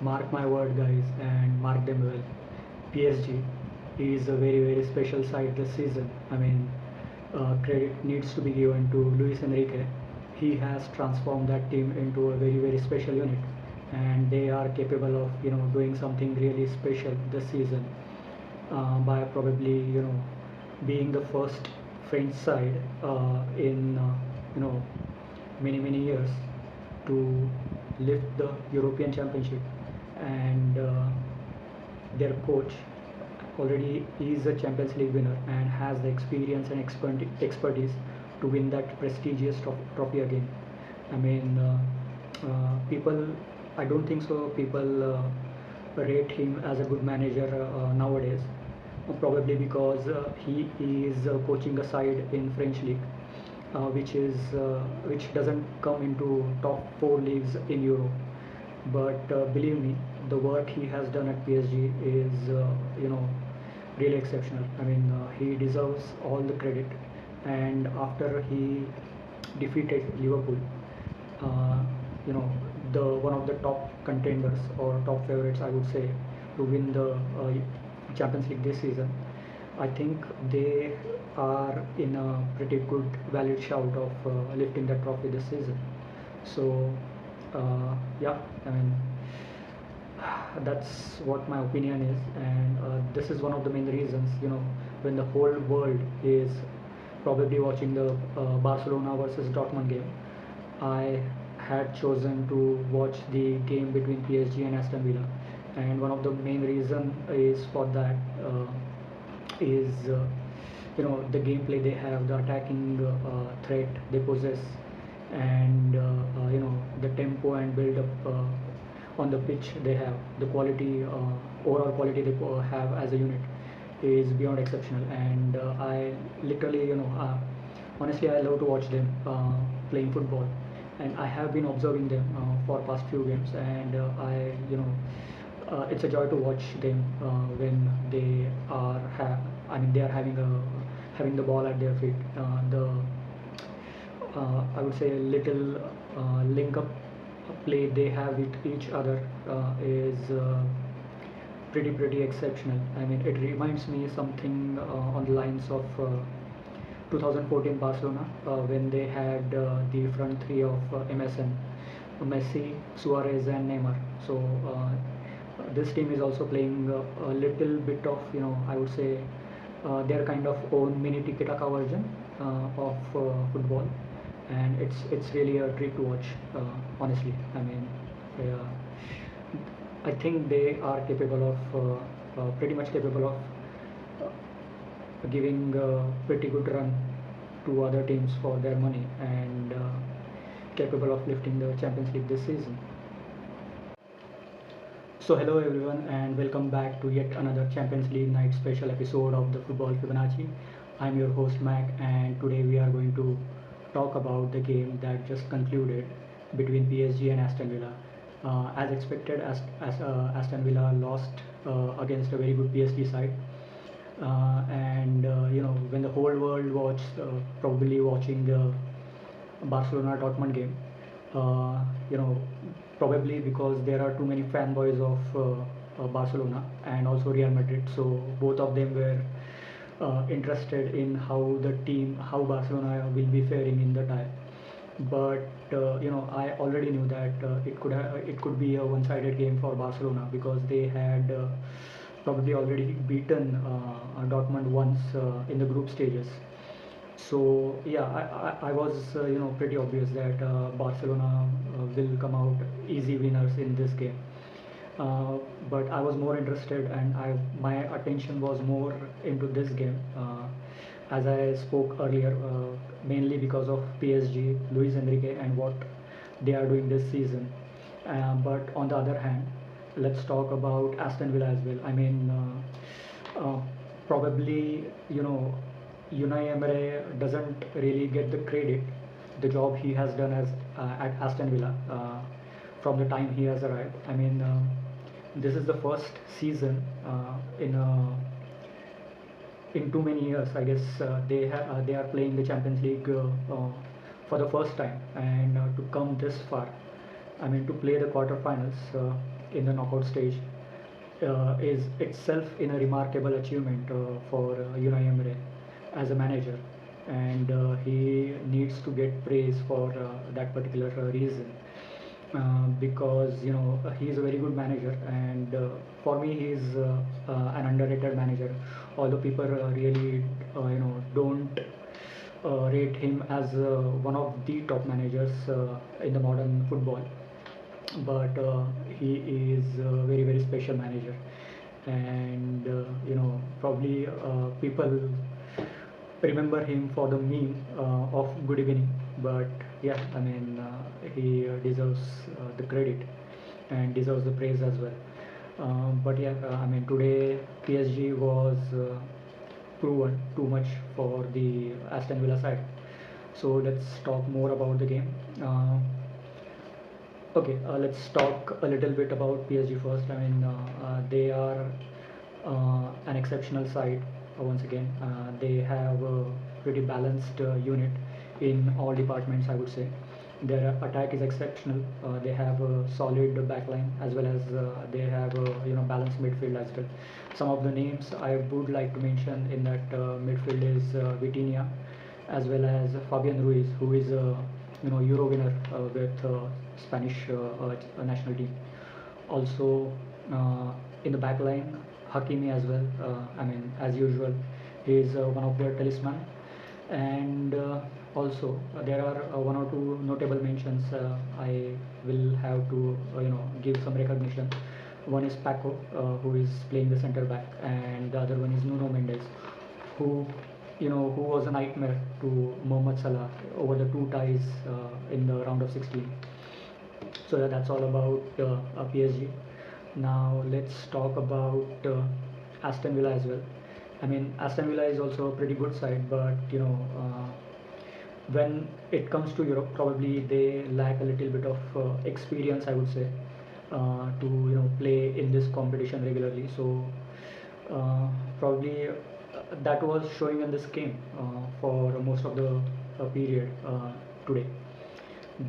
Mark my word, guys, and mark them well. PSG is a very special side this season. Credit needs to be given to Luis Enrique. He has transformed that team into a very special unit, and they are capable of doing something really special this season by probably being the first French side in you know many years to lift the European Championship, and their coach already is a Champions League winner and has the experience and expertise to win that prestigious trophy again. People, I don't think so. People rate him as a good manager nowadays, probably because he is coaching a side in French league, which doesn't come into top four leagues in Europe. But believe me, the work he has done at PSG is really exceptional. He deserves all the credit. And after he defeated Liverpool, uh, you know the one of the top contenders or top favorites, I would say, to win the Champions League this season, I think they are in a pretty good valid shout of lifting the trophy this season. So yeah, that's what my opinion is, and this is one of the main reasons. When the whole world is probably watching the Barcelona versus Dortmund game, I had chosen to watch the game between PSG and Aston Villa, and one of the main reason is for that is the gameplay they have, the attacking threat they possess, and the tempo and build up on the pitch they have, the quality, overall quality they have as a unit is beyond exceptional. And I literally, honestly, I love to watch them playing football, and I have been observing them for past few games, and it's a joy to watch them when they are they are having the ball at their feet. The I would say a little link up play they have with each other is pretty exceptional. It reminds me something on the lines of 2014 Barcelona when they had the front three of MSN, Messi, Suarez, and Neymar. So this team is also playing a little bit of, I would say, their kind of own mini tiki-taka version of football, and it's really a treat to watch. Honestly, uh, I think they are capable of pretty much capable of giving a pretty good run to other teams for their money, and capable of lifting the Champions League this season. So hello everyone, and welcome back to yet another Champions League night special episode of the Football Fibonacci. I'm your host Mac, and today we are going to talk about the game that just concluded between PSG and Aston Villa. As expected, Aston Villa lost against a very good PSG side, and when the whole world was probably watching the Barcelona Dortmund game, uh, you know probably because there are too many fanboys of Barcelona and also Real Madrid, so both of them were interested in how Barcelona will be faring in the tie. But I already knew that it could be a one-sided game for Barcelona because they had probably already beaten Dortmund once in the group stages. So yeah, I was pretty obvious that Barcelona will come out easy winners in this game. Uh, but I was more interested, and my attention was more into this game, as I spoke earlier, mainly because of PSG, Luis Enrique, and what they are doing this season. But on the other hand, let's talk about Aston Villa as well. Probably Unai Emery doesn't really get the credit, the job he has done as at Aston Villa from the time he has arrived. This is the first season in too many years, I guess. They are playing the Champions League for the first time, and to come this far, to play the quarterfinals. in the knockout stage is itself in a remarkable achievement for UNAI Emirates as a manager, and he needs to get praise for that particular reason. Because he is a very good manager, and for me he is an underrated manager, although people really don't rate him as one of the top managers in the modern football. But he is a very very special manager, and probably people remember him for the meme of good evening. But yeah, I mean, he deserves the credit and deserves the praise as well. But yeah, I mean, today PSG was proven too much for the Aston Villa side. So let's talk more about the game. Okay, let's talk a little bit about PSG first. I mean, they are an exceptional side. Once again, they have a pretty balanced unit in all departments, I would say. Their attack is exceptional. They have a solid backline, as well as they have a balanced midfield as well. Some of the names I would like to mention in that midfield is Vitinha, as well as Fabian Ruiz, who is a Euro winner with Spanish national team. Also in the back line, Hakimi as well. I mean, as usual, he is one of their talisman. And also there are one or two notable mentions. I will have to give some recognition. One is Paco, who is playing the center back, and the other one is Nuno Mendes, who who was a nightmare to Mohamed Salah over the two ties in the round of 16. So that's all about PSG. Now let's talk about Aston Villa as well. I mean, Aston Villa is also a pretty good side, but when it comes to Europe, probably they lack a little bit of experience, I would say, to play in this competition regularly. So probably that was showing in this game for most of the period today.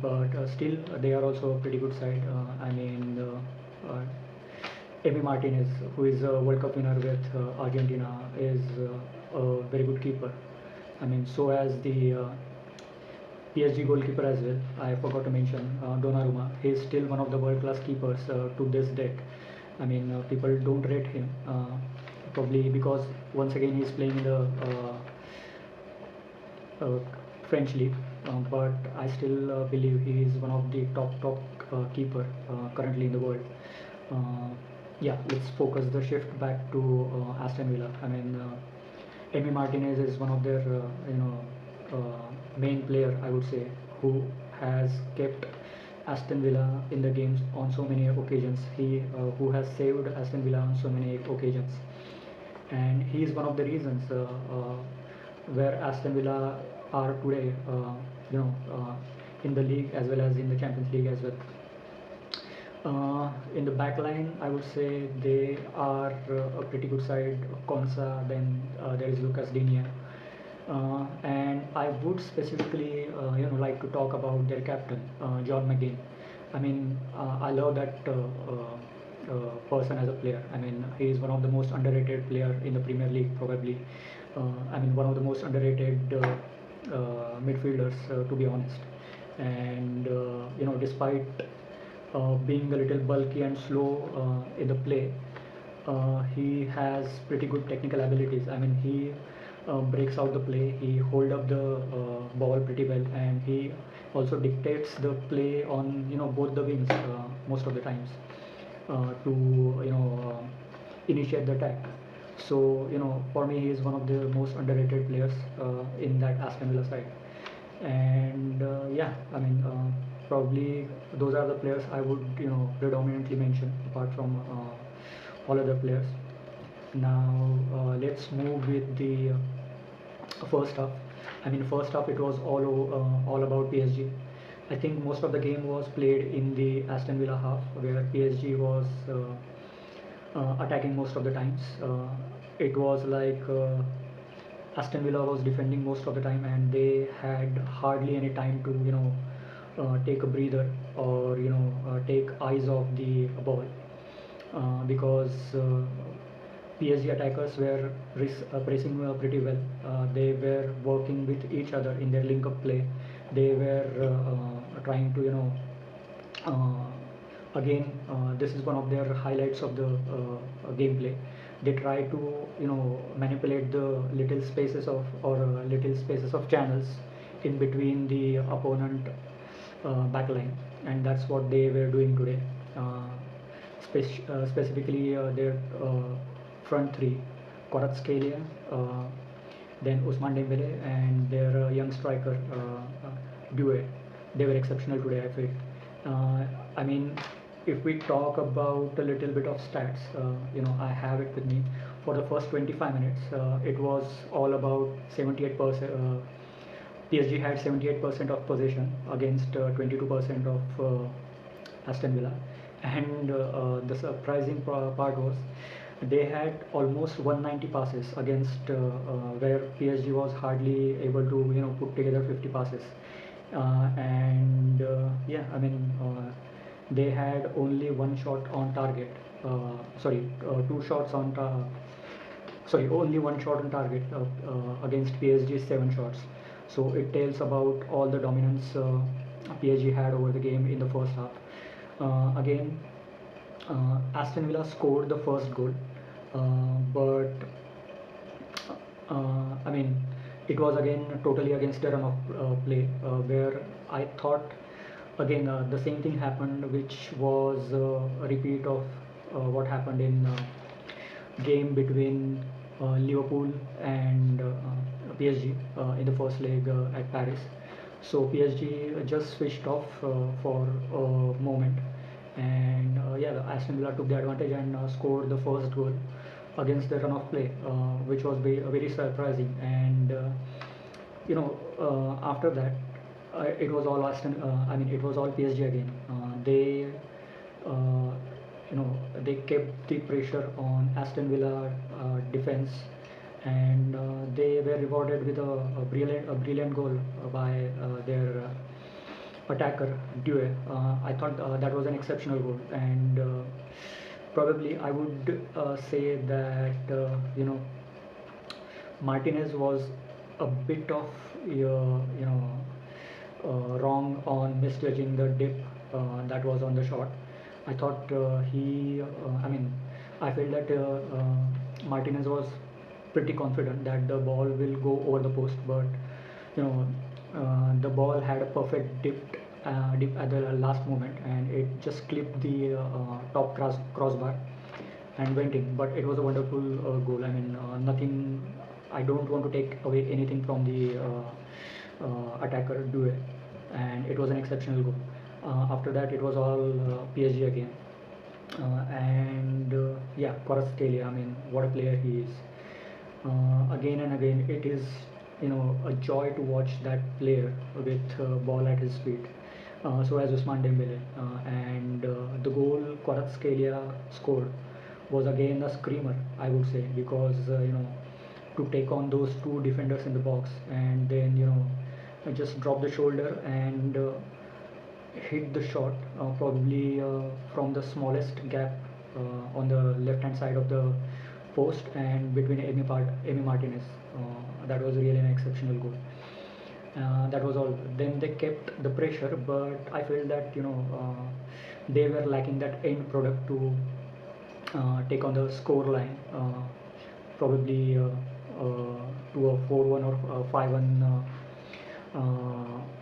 But still, they are also a pretty good side. I mean, Emi Martinez, who is a World Cup winner with Argentina, is a very good keeper. I mean, so as the PSG goalkeeper as well. I forgot to mention Donnarumma. He is still one of the world-class keepers to this date. I mean, people don't rate him probably because once again he is playing in the French league. But I still believe he is one of the top keeper currently in the world. Yeah, let's focus the shift back to Aston Villa. I mean, Emi Martinez is one of their main player, I would say, who has kept Aston Villa in the games on so many occasions. He who has saved Aston Villa on so many occasions, and he is one of the reasons where Aston Villa are today, in the league as well as in the Champions League as well. In the back line, I would say they are a pretty good side. Konsa, then there is Lucas Digne, and I would specifically like to talk about their captain, John McGinn. I mean, I love that person as a player. I mean, he is one of the most underrated player in the Premier League, probably. I mean, one of the most underrated midfielders, to be honest. And despite being a little bulky and slow in the play, he has pretty good technical abilities. I mean, he breaks out the play, he hold up the ball pretty well, and he also dictates the play on both the wings most of the times to initiate the attack. So for me, he is one of the most underrated players in that Aston Villa side. And yeah, I mean, probably those are the players I would predominantly mention apart from all other players. Now let's move with the first half. I mean, first half it was all about PSG. I think most of the game was played in the Aston Villa half, where PSG was attacking most of the times. It was like Aston Villa was defending most of the time, and they had hardly any time to take a breather or take eyes off the ball. because PSG attackers were pressing pretty well. They were working with each other in their link-up play. They were trying to, again, this is one of their highlights of the gameplay. They try to, manipulate the little spaces of little spaces of channels in between the opponent backline, and that's what they were doing today. Specifically, their front three, Kvaratskhelia, then Ousmane Dembele, and their young striker Due. They were exceptional today, I feel. I mean, if we talk about a little bit of stats, I have it with me. For the first 25 minutes, it was all about 78%. PSG had 78% of possession against 22% of Aston Villa, and the surprising part was they had almost 190 passes against where PSG was hardly able to put together 50 passes, and yeah, I mean they had only one shot on target. Two shots on only one shot on target against PSG's 7 shots. So it tells about all the dominance PSG had over the game in the first half. Again, Aston Villa scored the first goal, but I mean, it was again totally against the run of play, where I thought again the same thing happened, which was a repeat of what happened in game between Liverpool and PSG in the first leg at Paris. So PSG just switched off for a moment, and yeah, Aston Villa took the advantage and scored the first goal against the run of play, which was very surprising. And after that, it was all Aston. I mean, it was all PSG again. They they kept the pressure on Aston Villa defense, and they were rewarded with a brilliant goal by their attacker Due. I thought that was an exceptional goal, and probably I would say that Martinez was a bit of wrong on misjudging the dip that was on the shot. I thought I felt that Martinez was pretty confident that the ball will go over the post, but the ball had a perfect dip at the last moment, and it just clipped the top crossbar and went in. But it was a wonderful goal. I mean, nothing. I don't want to take away anything from the attacker Due, and it was an exceptional goal. After that, it was all PSG again, and yeah, Kvaratskhelia. I mean, what a player he is. Again and again, it is a joy to watch that player with ball at his feet. So as Ousmane Dembele, and the goal Kvaratskhelia scored was again a screamer, I would say, because to take on those two defenders in the box, and then just drop the shoulder and hit the shot probably from the smallest gap on the left hand side of the post and between Emi Martinez. That was really an exceptional goal. That was all. Then they kept the pressure, but I felt that they were lacking that end product to take on the score line, probably to a 4-1 or 5-1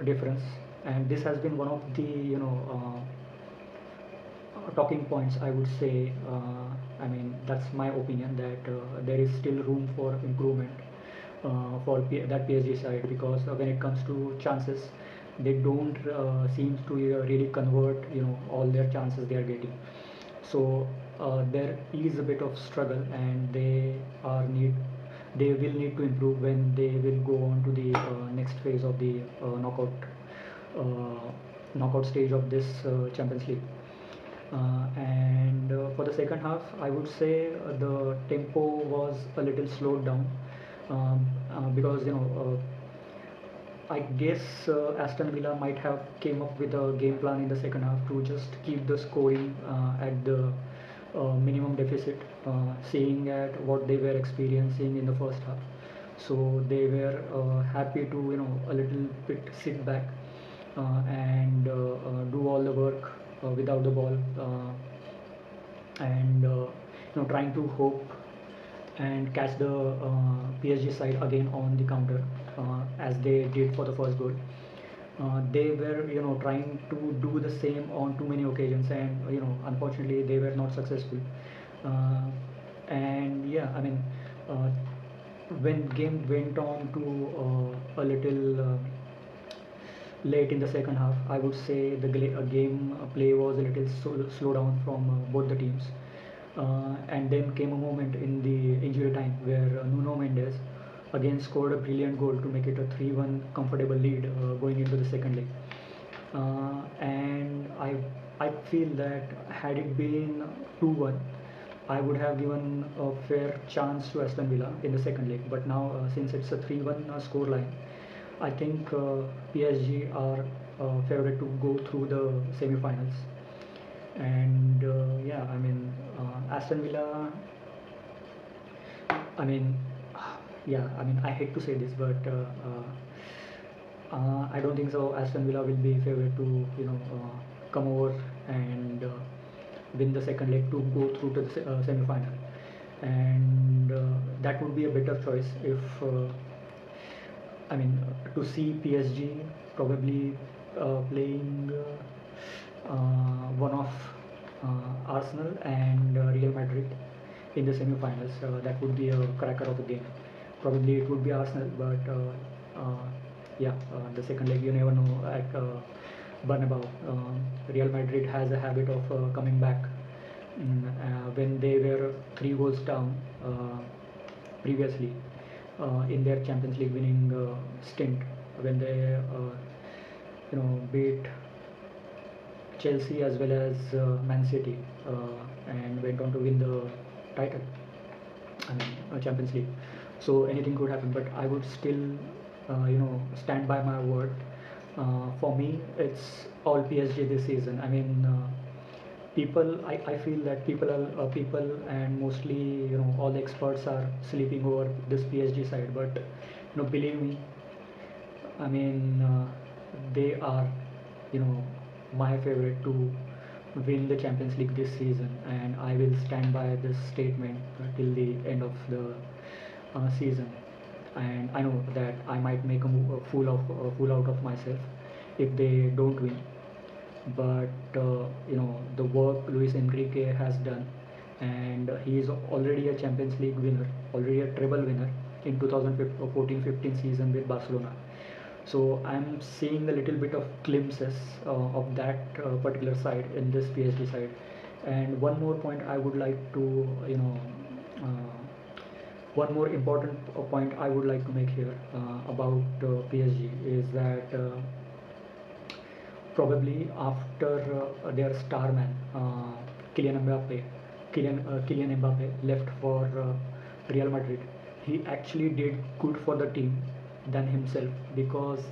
difference. And this has been one of the talking points, I would say. I mean, that's my opinion, that there is still room for improvement for that PSG side, because when it comes to chances, they don't seem to really convert all their chances they are getting. So there is a bit of struggle, and they will need to improve when they will go on to the next phase of the knockout stage of this Champions League. And for the second half, I would say the tempo was a little slowed down, because I guess Aston Villa might have came up with a game plan in the second half to just keep the scoring at the minimum deficit, seeing at what they were experiencing in the first half. So they were happy to a little bit sit back and do all the work without the ball, and trying to hope and catch the PSG side again on the counter, as they did for the first goal. They were trying to do the same on too many occasions, and unfortunately they were not successful. uh, and yeah, I mean, uh, when game went on to a little late in the second half, I would say the game play was a little slow down from both the teams. And then came a moment in the injury time where Nuno Mendes again scored a brilliant goal to make it a 3-1 comfortable lead going into the second leg. And I feel that had it been 2-1, I would have given a fair chance to Aston Villa in the second leg. But now, since it's a 3-1 score line, I think PSG are favourite to go through the semi-finals. And yeah, I mean, Aston Villa. I mean, yeah, I mean, I hate to say this, but I don't think so. Aston Villa will be favored to come over and win the second leg to go through to the semi-final, and that would be a better choice if I mean, to see PSG probably playing one of Arsenal and Real Madrid in the semi-finals. That would be a cracker of a game. Probably it would be Arsenal, but yeah, the second leg you never know at Bernabéu. Real Madrid has a habit of coming back when they were 3 goals down previously in their Champions League winning stint, when they beat Chelsea as well as Man City, and went on to win the title, I mean, Champions League. So anything could happen, but I would still stand by my word. For me, it's all PSG this season. I mean, I feel that people and mostly all the experts are sleeping over this PSG side, but believe me, I mean, they are my favorite to win the Champions League this season, and I will stand by this statement till the end of the season. And I know that I might make a fool out of myself if they don't win, but the work Luis Enrique has done, and he is already a Champions League winner, already a treble winner in 2014-15 season with Barcelona. So I'm seeing a little bit of glimpses of that particular side in this PSG side. And one more point I would like to uh, one more important point I would like to make here about PSG is that probably after their star man Kylian Mbappe, Kylian Mbappe left for Real Madrid, he actually did good for the team than himself, because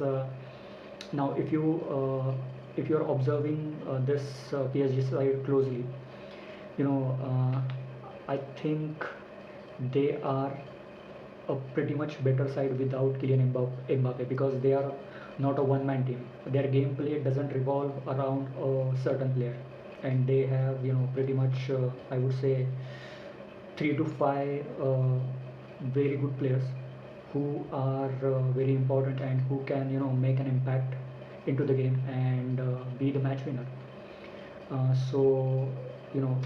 now if you are observing this PSG side closely, you know I think they are a pretty much better side without Kylian Mbappe, because they are not a one-man team. Their gameplay doesn't revolve around a certain player, and they have pretty much I would say 3 to 5 very good players who are very important and who can make an impact into the game and be the match winner. So you know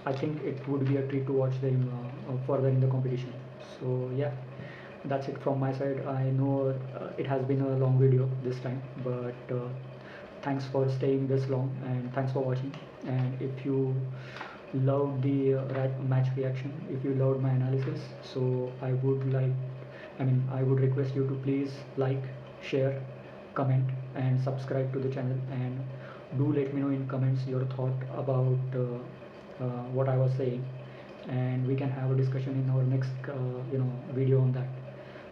I think it would be a treat to watch them further in the competition. So yeah, that's it from my side. I know it has been a long video this time, but thanks for staying this long, and thanks for watching. And if you loved the match reaction, if you loved my analysis, so I would request you to please like, share, comment, and subscribe to the channel. And do let me know in comments your thought about what I was saying, and we can have a discussion in our next video on that.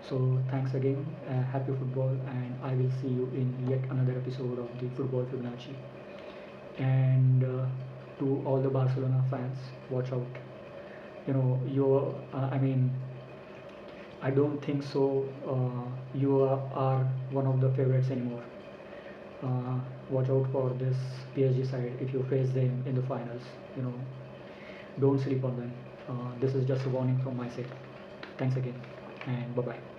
So thanks again, happy football, and I will see you in yet another episode of the Football Fibonacci. And to all the Barcelona fans, watch out. You I mean, I don't think so. You are one of the favorites anymore. Watch out for this PSG side if you face them in the finals. You know, don't sleep on them. This is just a warning from my side. Thanks again, and bye bye.